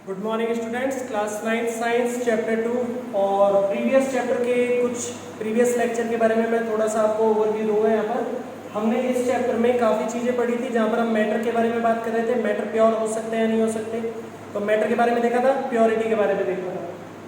Good morning students, class 9 science chapter 2 और previous chapter के कुछ प्रीवियस लेक्चर के बारे में मैं थोड़ा सा आपको ओवरव्यू दूंगा। यहाँ पर हमने इस चैप्टर में काफ़ी चीज़ें पढ़ी थी जहाँ पर हम मैटर के बारे में बात कर रहे थे। मैटर प्योर हो सकते हैं या नहीं हो सकते, तो मैटर के बारे में देखा था, प्योरिटी के बारे में देखा था।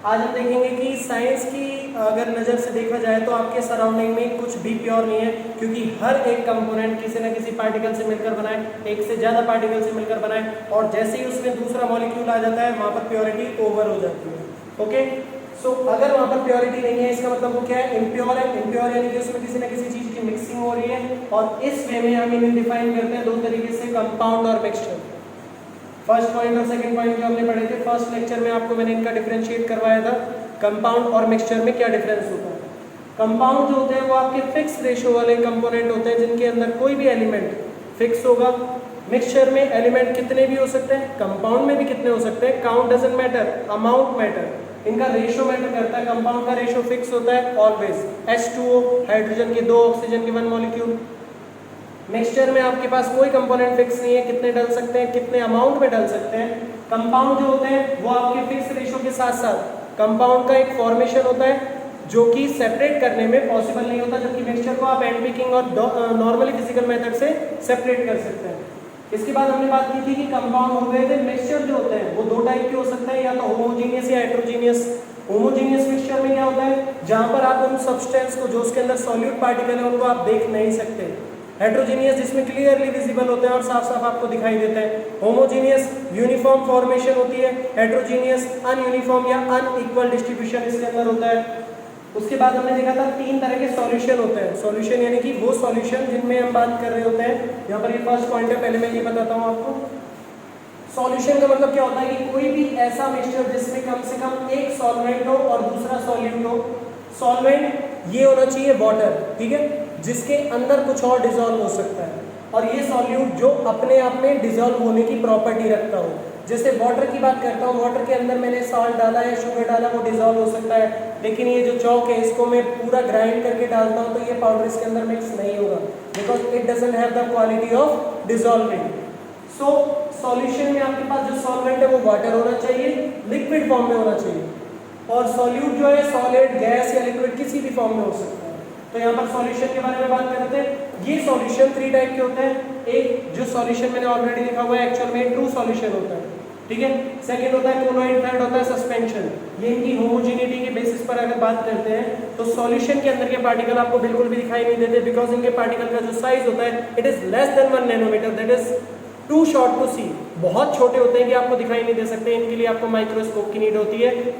आज हम देखेंगे कि साइंस की अगर नज़र से देखा जाए तो आपके सराउंडिंग में कुछ भी प्योर नहीं है, क्योंकि हर एक कंपोनेंट किसी न किसी पार्टिकल से मिलकर बनाए, एक से ज़्यादा पार्टिकल से मिलकर बनाए, और जैसे ही उसमें दूसरा मॉलिक्यूल आ जाता है वहाँ पर प्योरिटी ओवर हो जाती है। ओके, सो अगर वहाँ पर प्योरिटी नहीं है इसका मतलब वो क्या है, इम्प्योर है। इम्प्योर यानी कि उसमें किसी न किसी चीज़ की मिक्सिंग हो रही है, और इस वे में हम इन्हें डिफाइन करते हैं दो तरीके से, कंपाउंड और मिक्सचर। फर्स्ट पॉइंट और सेकंड पॉइंट जो हमने पढ़े थे फर्स्ट लेक्चर में, आपको मैंने इनका डिफरेंशिएट करवाया था, कंपाउंड और मिक्सचर में क्या डिफरेंस होता है। कंपाउंड जो होते हैं वो आपके फिक्स रेशो वाले कंपोनेंट होते हैं जिनके अंदर कोई भी एलिमेंट फिक्स होगा। मिक्सचर में एलिमेंट कितने भी हो सकते हैं, कंपाउंड में भी कितने हो सकते हैं, count doesn't matter, amount matter, इनका रेशो मैटर करता है। कंपाउंड का रेशो फिक्स होता है ऑलवेज, H2O, हाइड्रोजन के 2 ऑक्सीजन के 1 मॉलिक्यूल। मिक्सचर में आपके पास कोई कंपोनेंट फिक्स नहीं है, कितने डल सकते हैं, कितने अमाउंट में डल सकते हैं। कंपाउंड जो होते हैं वो आपके फिक्स रेशो के साथ साथ कंपाउंड का एक फॉर्मेशन होता है जो कि सेपरेट करने में पॉसिबल नहीं होता, जबकि मिक्सचर को आप एनपिकिंग और नॉर्मली फिजिकल मेथड से सेपरेट कर सकते हैं। इसके बाद हमने बात की थी कि कंपाउंड हो गए थे। मिक्सचर जो होते हैं वो दो टाइप के हो सकते हैं, या तो होमोजीनियस या हेटेरोजीनियस। होमोजीनियस मिक्सचर में क्या होता है, जहां पर आप उन सब्सटेंस को जो उसके अंदर सॉल्यूट पार्टिकल है उनको आप देख नहीं सकते। हेटेरोजीनियस जिसमें क्लियरली विजिबल होते हैं और साफ साफ आपको दिखाई देते हैं। होमोजीनियस यूनिफॉर्म फॉर्मेशन होती है, हेटेरोजीनियस अनयूनिफॉर्म या अनइक्वल डिस्ट्रीब्यूशन इसके अंदर होता है। उसके बाद हमने देखा था 3 तरह के सॉल्यूशन होते हैं। सॉल्यूशन यानी कि वो सॉल्यूशन जिनमें हम बात कर रहे होते हैं, यहाँ पर ये फर्स्ट पॉइंट है, पहले मैं ये बताता हूँ आपको। सॉल्यूशन का मतलब क्या होता है कि कोई भी ऐसा मिक्सचर जिसमें कम से कम एक सॉल्वेंट हो और दूसरा सॉल्यूट हो। सॉल्वेंट ये होना चाहिए वाटर, ठीक है, जिसके अंदर कुछ और डिसॉल्व हो सकता है, और ये सॉल्यूट जो अपने आप में डिसॉल्व होने की प्रॉपर्टी रखता हो। जैसे वाटर की बात करता हूँ, वाटर के अंदर मैंने सॉल्ट डाला या शुगर डाला, वो डिसॉल्व हो सकता है, लेकिन ये जो चॉक है इसको मैं पूरा ग्राइंड करके डालता हूँ तो ये पाउडर इसके अंदर मिक्स नहीं होगा, because it doesn't have the quality of dissolving. So solution में आपके पास जो सॉल्वेंट है वो वाटर होना चाहिए, लिक्विड फॉर्म में होना चाहिए, और सॉल्यूट जो है सॉलिड, गैस या लिक्विड किसी भी फॉर्म में हो सकता है। तो यहाँ पर सॉल्यूशन के बारे में बात करते हैं। ये सॉल्यूशन 3 टाइप के होते हैं। एक जो सॉल्यूशन मैंने ऑलरेडी लिखा हुआ है एक्चुअल में ट्रू सॉल्यूशन होता है, ठीक है। सेकंड होता है कोलोइड, थर्ड होता है सस्पेंशन। ये इनकी होमोजेनिटी के बेसिस पर अगर बात करते हैं तो सॉल्यूशन के अंदर के पार्टिकल आपको बिल्कुल भी दिखाई नहीं देते, बिकॉज इनके पार्टिकल का जो साइज होता है it is less than 1 nanometre, that is too short to see. बहुत छोटे होते हैं कि आपको दिखाई नहीं दे सकते, इनके लिए आपको माइक्रोस्कोप की नीड होती है।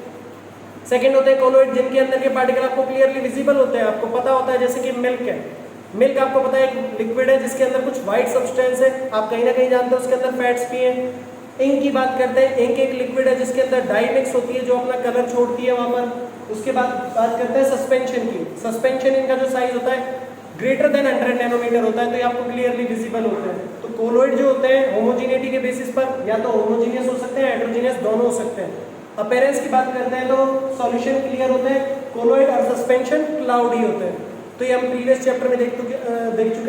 सेकंड होते हैं कोलोइड, जिनके अंदर के पार्टिकल आपको क्लियरली विजिबल होते हैं, आपको पता होता है, जैसे कि मिल्क है। मिल्क आपको पता है एक लिक्विड है जिसके अंदर कुछ व्हाइट सब्सटेंस है, आप कहीं ना कहीं जानते हो उसके अंदर फैट्स भी हैं। इंक की बात करते हैं, इंक एक लिक्विड है जिसके अंदर डाई मिक्स होती है जो अपना कलर छोड़ती है वहां पर। उसके बाद बात करते हैं सस्पेंशन की। सस्पेंशन इनका जो साइज होता है ग्रेटर देन 100 नैनोमीटर होता है, तो ये आपको क्लियरली विजिबल होता है। तो कोलोइड जो होते हैं होमोजेनिटी के बेसिस पर या तो होमोजीनियस हो सकते हैं, हेटेरोजीनियस दोनों हो सकते हैं। अपीयरेंस की बात करते हैं तो सॉल्यूशन क्लियर होते हैं, कोलोइड और सस्पेंशन क्लाउडी होते हैं। तो ये हम प्रीवियस चैप्टर में देख चुके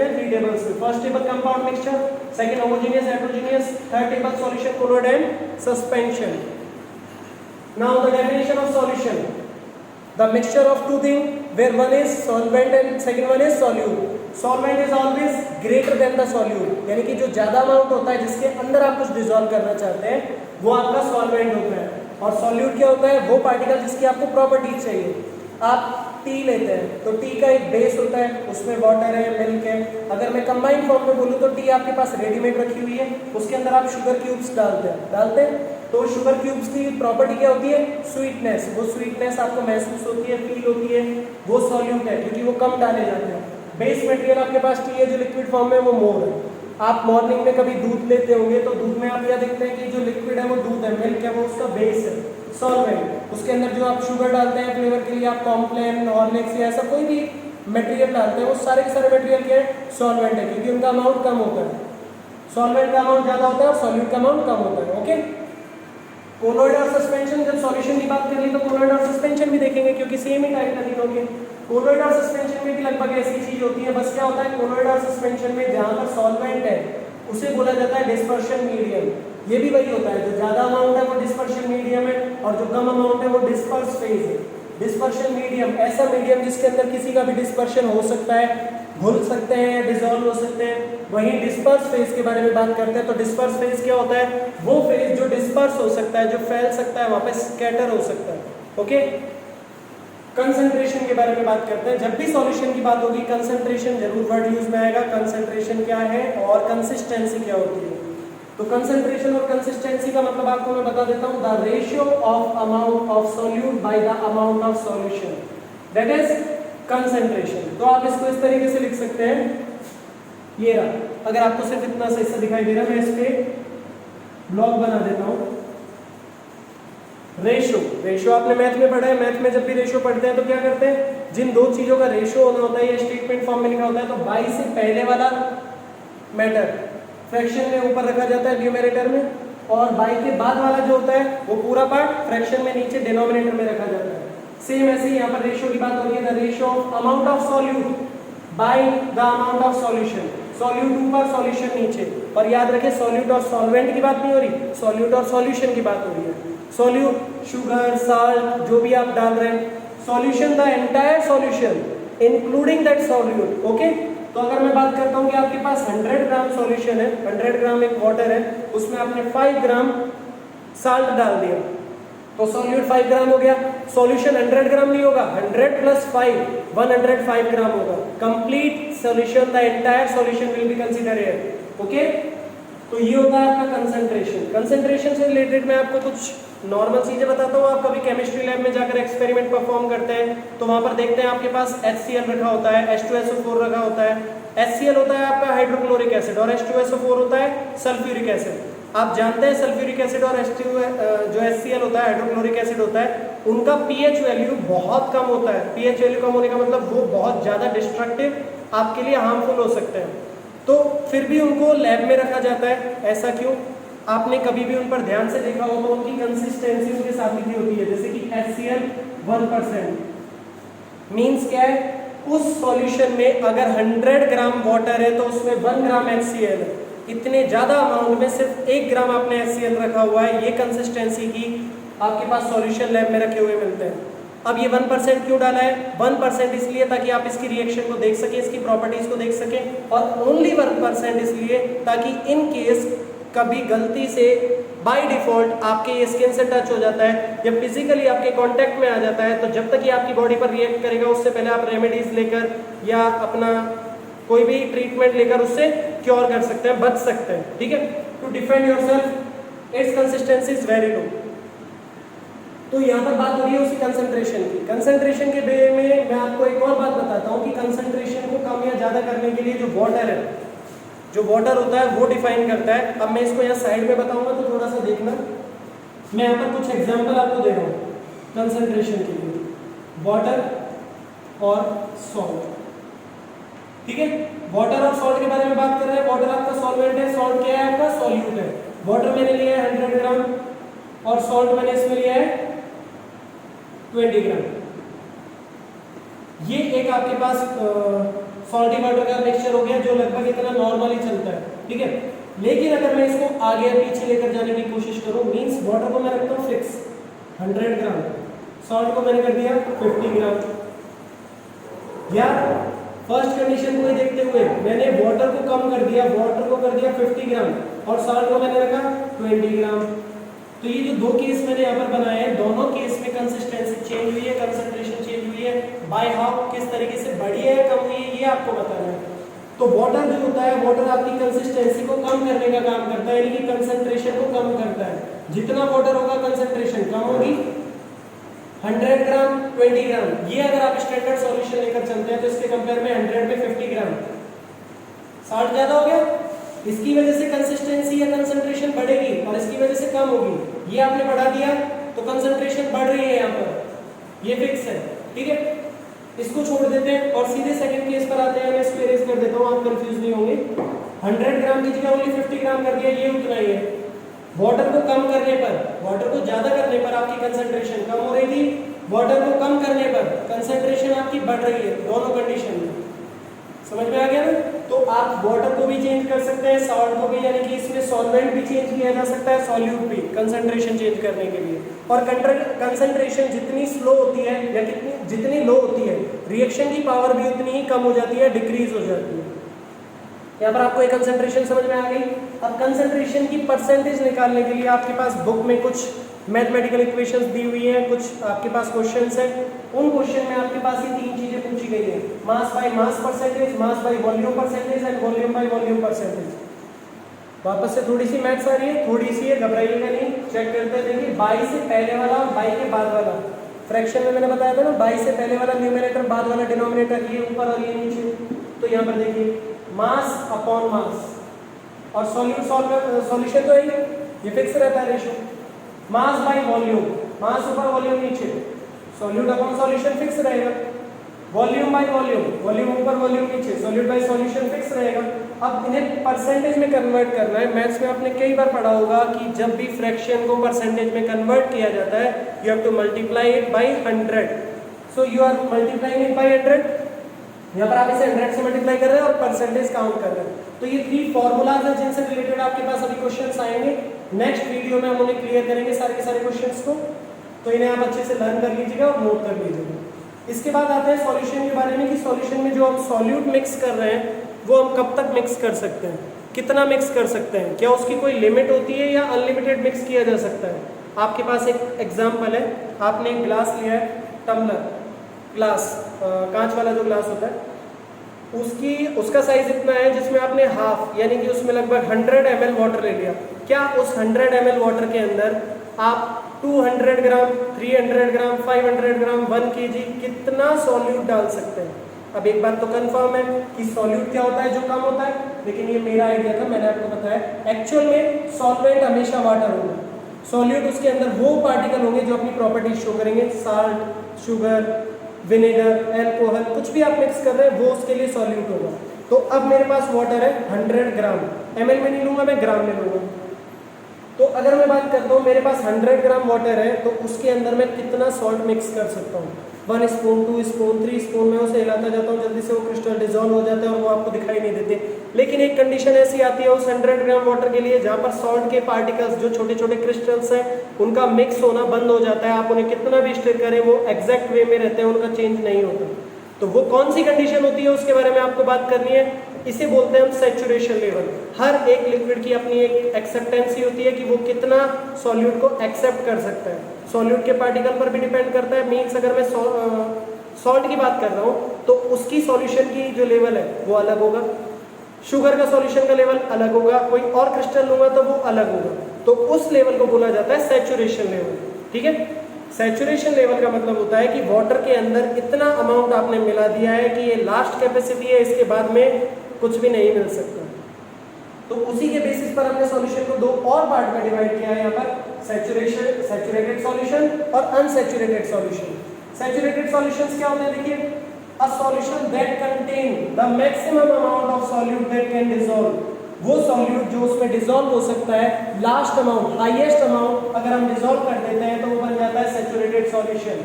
हैं 3 टेबल्स में। First table compound mixture, second homogeneous heterogeneous, third table solution colloid and suspension. Now the definition of solution, the mixture of two things where one is solvent and second one is solute. Solvent is always greater than the solute, यानी कि जो ज्यादा amount होता है जिसके अंदर आप कुछ डिसॉल्व करना चाहते हैं वो आपका सॉल्वेंट होता है। और सॉल्यूट क्या होता है, वो पार्टिकल जिसकी आपको प्रॉपर्टीज चाहिए। आप टी लेते हैं तो टी का एक बेस होता है, उसमें वाटर है, मिल्क है। अगर मैं कंबाइंड फॉर्म में बोलूँ तो टी आपके पास रेडीमेड रखी हुई है, उसके अंदर आप शुगर क्यूब्स डालते हैं। तो शुगर क्यूब्स की प्रॉपर्टी क्या होती है, स्वीटनेस। वो स्वीटनेस आपको महसूस होती है, फील होती है, वो सॉल्यूट है क्योंकि वो कम डाले जाते हैं। बेस मटेरियल आपके पास टी है जो लिक्विड फॉर्म में, वो मोर है। आप मॉर्निंग में कभी दूध लेते होंगे तो दूध में आप क्या देखते हैं कि जो लिक्विड है वो दूध है, मिल्क है वो उसका बेस है, सॉल्वेंट। उसके अंदर जो आप शुगर डालते हैं फ्लेवर के लिए, आप कॉम्प्लेन, हॉर्लिक्स या ऐसा कोई भी मटेरियल डालते हैं, वो सारे के सारे मटेरियल क्या है, सॉल्वेंट है, क्योंकि उनका अमाउंट कम होता है। सॉल्वेंट का अमाउंट ज्यादा होता है और सॉल्यूट का अमाउंट कम होता है। ओके, कोलोइड और सस्पेंशन, जब सॉल्यूशन की बात करें तो कोलोइड और सस्पेंशन भी देखेंगे क्योंकि सेम ही टाइप का तीनों के। कोलोइड और सस्पेंशन में भी लगभग ऐसी चीज होती है, बस क्या होता है कोलोइड और सस्पेंशन में जहां पर सॉल्वेंट है उसे बोला जाता है डिस्पर्शन मीडियम, ये भी वही होता है, जो ज़्यादा अमाउंट है वो डिस्पर्शन मीडियम है और जो कम अमाउंट है वो डिस्पर्स फेज है। डिस्पर्शन मीडियम ऐसा मीडियम जिसके अंदर किसी का भी डिस्पर्शन हो सकता है, घुल सकते हैं, डिसॉल्व हो सकते हैं। वहीं डिस्पर्स फेज के बारे में बात करते हैं, तो डिस्पर्स फेज क्या होता है? वो फेज जो डिस्पर्स हो सकता है, जो फैल सकता है, वहाँ पे स्कैटर हो सकता है। ओके, कंसंट्रेशन के बारे में बात करते हैं। जब भी सॉल्यूशन की बात होगी कंसंट्रेशन जरूर वर्ड यूज में आएगा। कंसंट्रेशन क्या है और कंसिस्टेंसी क्या होती है? तो कंसंट्रेशन और कंसिस्टेंसी का मतलब आपको मैं बता देता हूँ, the ratio of amount of solute by the amount of solution, that is concentration. तो आप इसको इस तरीके से लिख सकते हैं, ये रहा। अगर आपको सिर्फ इतना सही से दिखाई दे रहा है, मैं इस पे ब्लॉक बना देता हूँ। रेशो, रेशो आपने मैथ में पढ़ा है। मैथ में जब भी रेशो पढ़ते हैं तो क्या करते हैं, जिन दो चीजों का रेशो होना होता है, ये स्टेटमेंट फॉर्म में लिखा होता है, तो बाई से पहले वाला मैटर फ्रैक्शन में ऊपर रखा जाता है न्यूमरेटर में, और बाई के बाद वाला जो होता है वो पूरा पार्ट फ्रैक्शन में नीचे डिनोमिनेटर में रखा जाता है। सेम ऐसे ही यहाँ पर रेशो की बात हो रही है, the ratio of amount of solute by the amount of solution. Solute ऊपर, सॉल्यूशन नीचे। और याद रखें, सॉल्यूट और सॉल्वेंट की बात नहीं हो रही, सॉल्यूट और सॉल्यूशन की बात हो रही है। सॉल्यूट, शुगर, साल्ट, जो भी आप डाल रहे हैं, solution the entire solution including that solute. Okay, तो अगर मैं बात करता हूँ कि आपके पास 100 ग्राम सॉल्यूशन है, 100 ग्राम एक वाटर है, उसमें आपने 5 ग्राम साल्ट डाल दिया, तो सॉल्यूट 5 ग्राम हो गया। सॉल्यूशन 100 ग्राम नहीं होगा, 100 प्लस 5 105 ग्राम होगा। Complete solution, the entire solution will be consider here. Okay, तो ये होता है आपका कंसंट्रेशन। कंसंट्रेशन से रिलेटेड मैं आपको कुछ नॉर्मल चीजें बताता हूँ। आप कभी केमिस्ट्री लैब में जाकर एक्सपेरिमेंट परफॉर्म करते हैं तो वहां पर देखते हैं आपके पास HCl रखा होता है, H2SO4 रखा होता है। HCl होता है आपका हाइड्रोक्लोरिक एसिड और H2SO4 होता है सल्फ्यूरिक एसिड। आप जानते हैं सल्फ्यूरिक एसिड और जो HCl होता है, हाइड्रोक्लोरिक एसिड होता है, उनका pH वैल्यू बहुत कम होता है। pH वैल्यू कम होने का मतलब वो बहुत ज्यादा डिस्ट्रक्टिव, आपके लिए हार्मफुल हो सकते हैं, तो फिर भी उनको लैब में रखा जाता है। ऐसा क्यों? आपने कभी भी उन पर ध्यान से देखा हो तो उनकी कंसिस्टेंसी उनके साथ लिखी होती है, जैसे कि HCl 1%। मीन्स क्या है, उस सॉल्यूशन में अगर 100 ग्राम वाटर है तो उसमें 1 ग्राम HCl है। इतने ज्यादा अमाउंट में सिर्फ 1 ग्राम आपने HCl रखा हुआ है, ये कंसिस्टेंसी की आपके पास सॉल्यूशन लैब में रखे हुए मिलते हैं। अब ये 1% क्यों डाला है? 1% इसलिए ताकि आप इसकी रिएक्शन को देख सकें, इसकी प्रॉपर्टीज को देख सकें, और ओनली 1% इसलिए ताकि इन केस कभी गलती से बाय डिफॉल्ट आपके ये स्किन से टच हो जाता है या फिजिकली आपके कांटेक्ट में आ जाता है, तो जब तक ये आपकी बॉडी पर रिएक्ट करेगा उससे पहले आप रेमेडीज लेकर या अपना कोई भी ट्रीटमेंट लेकर उससे क्योर कर सकते हैं, बच सकते हैं। ठीक है, to defend yourself its consistency is very low. तो यहाँ पर बात हो रही है उसी कंसंट्रेशन की। कंसंट्रेशन के वे में मैं आपको एक और बात बताता हूँ कि कंसंट्रेशन को कम या ज्यादा करने के लिए जो वाटर है, जो वाटर होता है वो डिफाइन करता है। अब मैं इसको यहाँ साइड में बताऊंगा तो थोड़ा सा देखना, मैं यहाँ पर कुछ एग्जांपल आपको दे रहा हूँ कंसंट्रेशन के लिए, वाटर और सॉल्ट। ठीक है, वाटर और सॉल्ट के बारे में बात कर रहे हैं। वाटर आपका सॉल्वेंट है, सॉल्ट क्या है आपका? सॉल्यूट है। वाटर मैंने लिया है 100 ग्राम और सॉल्ट मैंने इसमें लिया है 20 ग्राम। ये एक आपके पास सॉल्टी वाटर का मिक्सचर हो गया जो लगभग इतना नॉर्मली चलता है। ठीक है, लेकिन अगर मैं इसको आगे पीछे लेकर जाने की कोशिश करूं, मींस वाटर को मैं रखता हूं फिक्स 100 ग्राम, सॉल्ट को मैंने कर दिया 50 ग्राम, या फर्स्ट कंडीशन को ही देखते हुए मैंने वाटर को कम कर दिया, वाटर को कर दिया 50 ग्राम और सॉल्ट को मैंने रखा 20 ग्राम। तो ये जो दो केस मैंने यहाँ पर बनाए हैं, दोनों केस में कंसिस्टेंसी चेंज हुई है, कंसंट्रेशन चेंज हुई है। बाय हाउ, किस तरीके से बढ़ी है कम हुई है, ये आपको बताना है। तो वाटर जो होता है, वाटर आपकी कंसिस्टेंसी को कम करने का काम करता है, यानी कि कंसंट्रेशन को कम करता है। जितना वाटर होगा कंसंट्रेशन कम होगी। 100 ग्राम 20 ग्राम, ये अगर आप स्टैंडर्ड सॉल्यूशन लेकर चलते हैं तो इसके कंपेयर में 100 में 50 ग्राम सॉल्ट ज्यादा हो गया, इसकी वजह से कंसिस्टेंसी या कंसंट्रेशन बढ़ेगी और इसकी वजह से कम होगी। ये आपने बढ़ा दिया तो कंसंट्रेशन बढ़ रही है यहाँ पर, ये फिक्स है। ठीक है, इसको छोड़ देते हैं और सीधे सेकंड केस पर आते हैं। मैं इसको इरेज कर देता हूँ, आप कंफ्यूज नहीं होंगे। 100 ग्राम की जगह ओनली 50 ग्राम कर दिया, ये उतना ही है। वाटर को कम करने पर, वाटर को ज्यादा करने पर आपकी कंसंट्रेशन कम हो रही थी, वाटर को कम करने पर कंसंट्रेशन आपकी बढ़ रही है, दोनों कंडीशन में। समझ में आ गया ना? तो आप वाटर को भी चेंज कर सकते हैं, सॉल्ट को भी, यानी कि इसमें सॉल्वेंट भी चेंज किया जा सकता है, सॉल्यूट भी, कंसंट्रेशन चेंज करने के लिए। और कंसंट्रेशन जितनी स्लो होती है या जितनी लो होती है, रिएक्शन की पावर भी उतनी ही कम हो जाती है, डिक्रीज हो जाती है। यहाँ पर आपको एक कंसंट्रेशन समझ में आ गई। अब कंसंट्रेशन की परसेंटेज निकालने के लिए आपके पास बुक में कुछ मैथमेटिकल इक्वेशंस दी हुई हैं, कुछ आपके पास क्वेश्चंस हैं। उन क्वेश्चन में आपके पास ये तीन चीजें पूछी गई हैं, mass by mass percentage, mass by volume percentage and volume by volume percentage. वापस से थोड़ी सी मैथ्स आ रही है, थोड़ी सी है, घबराइएगा नहीं, चेक करते देखिए। बाई से पहले वाला और बाई के बाद वाला, फ्रैक्शन में मैंने बताया था ना, बाई से पहले वाला न्यूमरेटर, बाद वाला डिनोमिनेटर, ये ऊपर और ये नीचे। तो यहाँ पर देखिए मास अपॉन मास, और सॉल्यूशन तो ये फिक्स रहता है रेशियो। मास बाय वॉल्यूम, मास ऊपर वॉल्यूम नीचे, सॉल्यूट अपॉन सॉल्यूशन फिक्स रहेगा। वॉल्यूम बाय वॉल्यूम, वॉल्यूम ऊपर वॉल्यूम नीचे, सॉल्यूट बाय सॉल्यूशन फिक्स रहेगा। अब इन्हें परसेंटेज में कन्वर्ट करना है। मैथ्स में आपने कई बार पढ़ा होगा कि जब भी फ्रैक्शन को परसेंटेज में कन्वर्ट किया जाता है, you have to multiply it by 100। So you are multiplying it by 100। यहाँ पर आप इसे 100 से मल्टीप्लाई कर रहे हैं और परसेंटेज काउंट कर रहे हैं। तो ये 3 फॉर्मूलाज हैं जिनसे रिलेटेड आपके पास अभी क्वेश्चंस आएंगे। नेक्स्ट वीडियो में हम उन्हें क्लियर करेंगे सारे के सारे क्वेश्चंस को, तो इन्हें आप अच्छे से लर्न कर लीजिएगा और नोट कर लीजिएगा। इसके बाद आते हैं सॉल्यूशन के बारे में कि सॉल्यूशन में जो हम सॉल्यूट मिक्स कर रहे हैं वो हम कब तक मिक्स कर सकते हैं, कितना मिक्स कर सकते हैं, क्या उसकी कोई लिमिट होती है या अनलिमिटेड मिक्स किया जा सकता है। आपके पास एक एग्जाम्पल है, आपने एक ग्लास लिया है, टम्बलर ग्लास, कांच वाला जो ग्लास होता है, उसका साइज इतना है जिसमें आपने हाफ, यानी कि उसमें लगभग 100 ml वाटर ले लिया। क्या उस 100 ml वाटर के अंदर आप 200 ग्राम, 300 ग्राम, 500 ग्राम, 1 kg कितना सॉल्यूट डाल सकते हैं? अब एक बात तो कंफर्म है कि सॉल्यूट क्या होता है, जो कम होता है, लेकिन ये मेरा आइडिया था, मैंने आपको बताया। एक्चुअल में सॉल्वेंट हमेशा वाटर होगा, सॉल्यूट उसके अंदर वो पार्टिकल होंगे जो अपनी प्रॉपर्टीज शो करेंगे, साल्ट, शुगर, विनेगर, एल्कोहल, कुछ भी आप मिक्स कर रहे हैं वो उसके लिए सॉल्यूट होगा। तो अब मेरे पास वाटर है 100 ग्राम, ml में नहीं लूंगा मैं, ग्राम में लूंगा। तो अगर मैं बात करता हूँ मेरे पास 100 ग्राम वाटर है, तो उसके अंदर मैं कितना सॉल्ट मिक्स कर सकता हूँ? 1 स्पून, 2 स्पून, 3 स्पून में उसे हिलाता जाता हूँ, जल्दी से वो क्रिस्टल डिजॉल्व हो जाते हैं और वो आपको दिखाई नहीं देते। लेकिन एक कंडीशन ऐसी आती है उस 100 ग्राम वाटर के लिए जहाँ पर सॉल्ट के पार्टिकल्स, जो छोटे छोटे क्रिस्टल्स हैं, उनका मिक्स होना बंद हो जाता है। आप उन्हें कितना भी स्टिर करें वो एग्जैक्ट वे में रहते हैं, उनका चेंज नहीं होता। तो वो कौन सी कंडीशन होती है उसके बारे में आपको बात करनी है। इसे बोलते हैं हम सैचुरेशन लेवल। हर एक लिक्विड की अपनी एक एक्सेप्टेंसी होती है कि वो कितना सॉल्यूट को एक्सेप्ट कर सकता है। सॉल्यूट के पार्टिकल पर भी डिपेंड करता है। मीन्स अगर मैं सॉल्ट की बात कर रहा हूँ तो उसकी सॉल्यूशन की जो लेवल है वो अलग होगा, शुगर का सॉल्यूशन का लेवल अलग होगा, कोई और क्रिस्टल लूंगा तो वो अलग होगा। तो उस लेवल को बोला जाता है सैचुरेशन लेवल। ठीक है, सैचुरेशन लेवल का मतलब होता है कि वाटर के अंदर इतना अमाउंट आपने मिला दिया है कि ये लास्ट कैपेसिटी है, इसके बाद में कुछ भी नहीं मिल सकता। तो उसी के बेसिस पर हमने सॉल्यूशन को 2 और पार्ट में डिवाइड किया है यहाँ पर, सैचुरेटेड सॉल्यूशन और अनसैचुरेटेड सॉल्यूशन। सैचुरेटेड सॉल्यूशंस क्या होते हैं? देखिए, अ solution that contain the maximum amount of solute that can dissolve. वो सॉल्यूट जो उसमें डिसॉल्व हो सकता है, लास्ट अमाउंट, हाईएस्ट अमाउंट अगर हम डिसॉल्व कर देते हैं तो वो बन जाता है सैचुरेटेड सॉल्यूशन।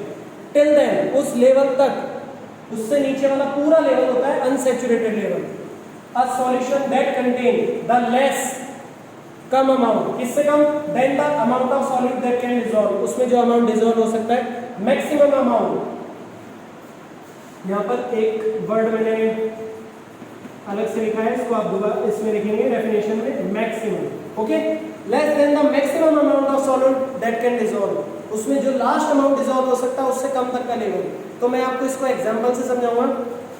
टिल देन, उस लेवल तक, उससे नीचे वाला पूरा लेवल होता है unsaturated level. A solution that contain the less, कम अमाउंट, किससे कम? Than the amount of solute that can dissolve, उसमें जो अमाउंट डिसॉल्व हो सकता है, मैक्सिमम अमाउंट। यहाँ पर एक वर्ड मैंने अलग से लिखा है, इसको आप दोबारा इसमें लिखेंगे डेफिनेशन में, maximum. Okay, less than the maximum amount of solute that can dissolve, उसमें जो लास्ट अमाउंट डिसॉल्व हो सकता है उससे कम तक का लेवल। तो मैं आपको इसको एग्जांपल से समझाऊंगा।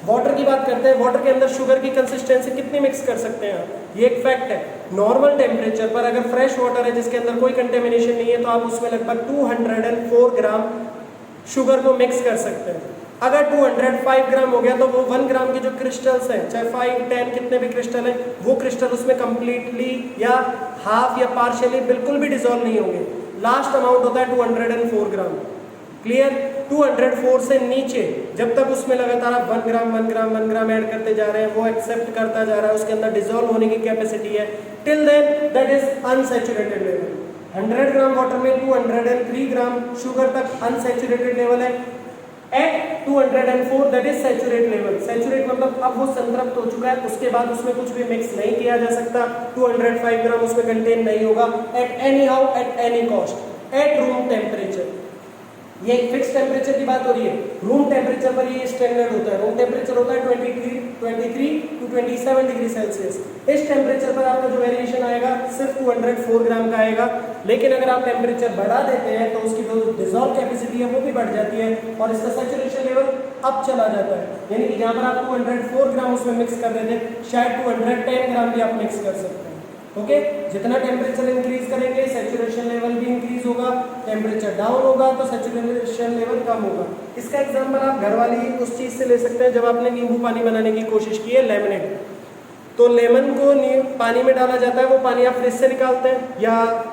वाटर की बात करते हैं, वाटर के अंदर शुगर की कंसिस्टेंसी कितनी मिक्स कर सकते हैं आप? ये एक फैक्ट है। नॉर्मल टेम्परेचर पर अगर फ्रेश वाटर है जिसके अंदर कोई कंटेमिनेशन नहीं है तो आप उसमें लगभग 204 ग्राम शुगर को मिक्स कर सकते हैं। अगर 205 ग्राम हो गया तो वो 1 ग्राम के जो क्रिस्टल्स हैं, चाहे 5, 10 कितने भी क्रिस्टल हैं, वो क्रिस्टल उसमें कंप्लीटली या हाफ या पार्शियली बिल्कुल भी डिसॉल्व नहीं होंगे। लास्ट अमाउंट होता है 204 ग्राम। क्लियर? 204 से नीचे जब तक उसमें लगातार आप 1 ग्राम 1 ग्राम 1 ग्राम ऐड करते जा रहे हैं, वो एक्सेप्ट करता जा रहा है, उसके अंदर डिसॉल्व होने की कैपेसिटी है, till then that is unsaturated level. 100 gram water में 203 ग्राम शुगर तक अनसैचुरेटेड लेवल है। At 204 that is saturate level. Saturate मतलब अब वो संतृप्त हो चुका है, उसके बाद उसमें कुछ भी मिक्स नहीं किया जा सकता, 205 ग्राम उसमें कंटेन नहीं होगा at any how at any cost at room temperature. ये एक फिक्स टेम्परेचर की बात हो रही है, रूम टेम्परेचर पर ये स्टैंडर्ड होता है। रूम टेम्परेचर होता है 23 to 27 डिग्री सेल्सियस। इस टेम्परेचर पर आपका जो वेरिएशन आएगा सिर्फ 204 ग्राम का आएगा। लेकिन अगर आप टेम्परेचर बढ़ा देते हैं तो उसकी जो डिजॉल्व कैपेसिटी है वो भी बढ़ जाती है और इसका सैचुरेशन लेवल अप चला जाता है। यानी कि जहाँ पर आप 204 ग्राम उसमें मिक्स कर रहे थे, शायद 210 ग्राम भी आप मिक्स कर सकते हैं। ओके, जितना टेम्परेचर इंक्रीज करेंगे सैचुरेशन लेवल भी इंक्रीज होगा, टेम्परेचर डाउन होगा तो सैचुरेशन लेवल कम होगा। इसका एग्जांपल आप घर वाली उस चीज से ले सकते हैं जब आपने नींबू पानी बनाने की कोशिश की है, लेमनेड। तो लेमन को पानी में डाला जाता है, वो पानी आप फ्रिज से निकालते हैं या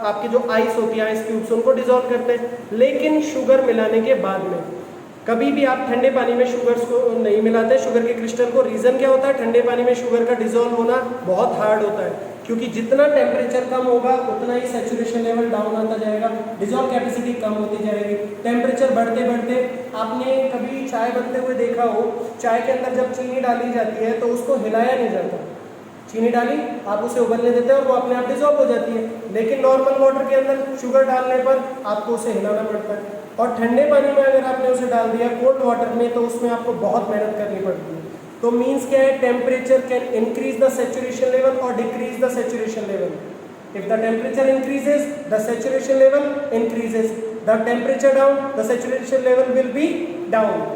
आपकी जो आइस होती है, आइस क्यूब्स, उनको डिजोल्व करते हैं। लेकिन शुगर मिलाने के बाद में कभी भी आप ठंडे पानी में शुगर्स को नहीं मिलाते, शुगर के क्रिस्टल को। रीजन क्या होता है? ठंडे पानी में शुगर का डिजोल्व होना बहुत हार्ड होता है, क्योंकि जितना टेम्परेचर कम होगा उतना ही सैचुरेशन लेवल डाउन आता जाएगा, डिजोल्व कैपेसिटी कम होती जाएगी। टेम्परेचर बढ़ते बढ़ते आपने कभी चाय बनते हुए देखा हो, चाय के अंदर जब चीनी डाली जाती है तो उसको हिलाया नहीं जाता। चीनी डाली, आप उसे उबलने देते हैं और वो अपने आप डिजोल्व हो जाती है। लेकिन नॉर्मल वाटर के अंदर शुगर डालने पर आपको उसे हिलाना पड़ता है। और ठंडे पानी में अगर आपने उसे डाल दिया कोल्ड वाटर में, तो उसमें आपको बहुत मेहनत करनी पड़ती है। तो मीन्स क्या है? Temperature can increase the saturation level और decrease the saturation level. If the temperature increases the saturation level increases, the temperature down the saturation level will be down.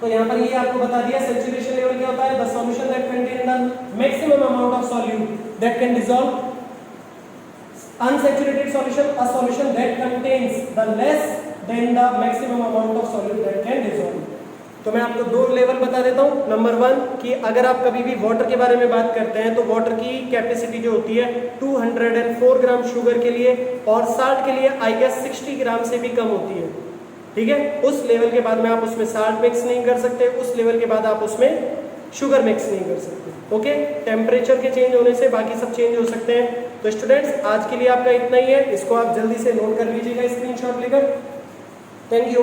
तो यहाँ पर ये आपको बता दिया सैचुरेशन लेवल क्या होता है। The solution that contain the maximum amount of solute that can dissolve, unsaturated solution a solution that contains the less than the maximum amount of solute that can dissolve। तो मैं आपको दो level बता देता हूँ। नंबर 1 कि अगर आप कभी भी वाटर के बारे में बात करते हैं तो वाटर की कैपेसिटी जो होती है 204 ग्राम शुगर के लिए, और साल्ट के लिए आई गेस 60 ग्राम से भी कम होती है। ठीक है, उस लेवल के बाद में आप उसमें साल्ट मिक्स नहीं कर सकते, उस लेवल के बाद आप उसमें शुगर मिक्स नहीं कर सकते। ओके, टेम्परेचर के चेंज होने से बाकी सब चेंज हो सकते हैं। तो स्टूडेंट्स आज के लिए आपका इतना ही है, इसको आप जल्दी से नोट कर लीजिएगा स्क्रीनशॉट लेकर। Thank you.